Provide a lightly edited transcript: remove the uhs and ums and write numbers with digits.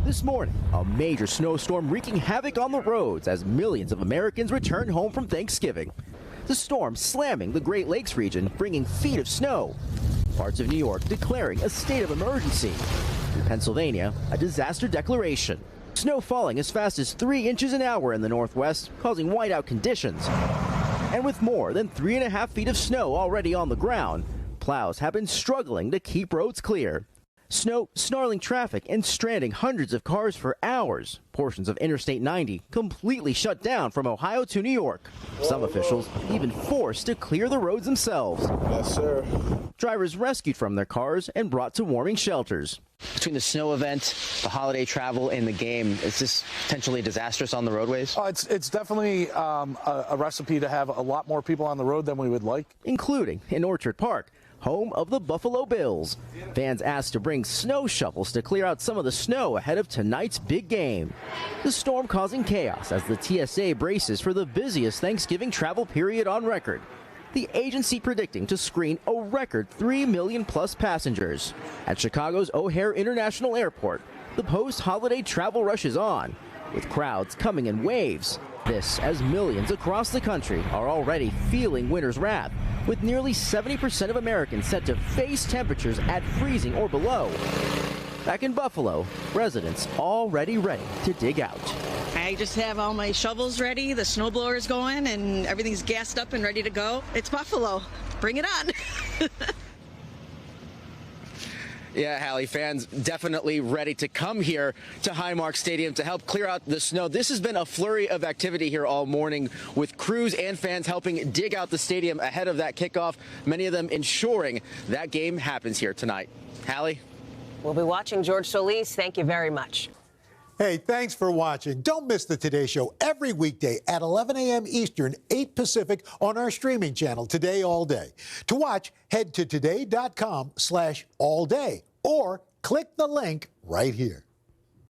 This morning, a major snowstorm wreaking havoc on the roads as millions of Americans return home from Thanksgiving. The storm slamming the Great Lakes region, bringing feet of snow. Parts of New York declaring a state of emergency. In Pennsylvania, a disaster declaration. Snow falling as fast as 3 inches an hour in the Northwest, causing whiteout conditions. And with more than 3.5 feet of snow already on the ground, plows have been struggling to keep roads clear. Snow snarling traffic and stranding hundreds of cars for hours. Portions of Interstate 90 completely shut down from Ohio to New York. Some officials even forced to clear the roads themselves. Yes, sir. Drivers rescued from their cars and brought to warming shelters. Between the snow event, the holiday travel, and the game, is this potentially disastrous on the roadways? It's definitely a recipe to have a lot more people on the road than we would like. Including in Orchard Park, home of the Buffalo Bills. Fans asked to bring snow shovels to clear out some of the snow ahead of tonight's big game. The storm causing chaos as the TSA braces for the busiest Thanksgiving travel period on record. The agency predicting to screen a record 3 million plus passengers. At Chicago's O'Hare International Airport, the post-holiday travel rush is on, with crowds coming in waves. This as millions across the country are already feeling winter's wrath, with nearly 70% of Americans set to face temperatures at freezing or below. Back in Buffalo, residents already ready to dig out. I just have all my shovels ready, the snowblower's going, and everything's gassed up and ready to go. It's Buffalo. Bring it on. Yeah, Hallie, fans definitely ready to come here to Highmark Stadium to help clear out the snow. This has been a flurry of activity here all morning, with crews and fans helping dig out the stadium ahead of that kickoff, many of them ensuring that game happens here tonight. Hallie? We'll be watching. George Solis, thank you very much. Hey, thanks for watching. Don't miss the Today Show every weekday at 11 a.m. Eastern, 8 Pacific on our streaming channel, Today All Day. To watch, head to today.com/allday or click the link right here.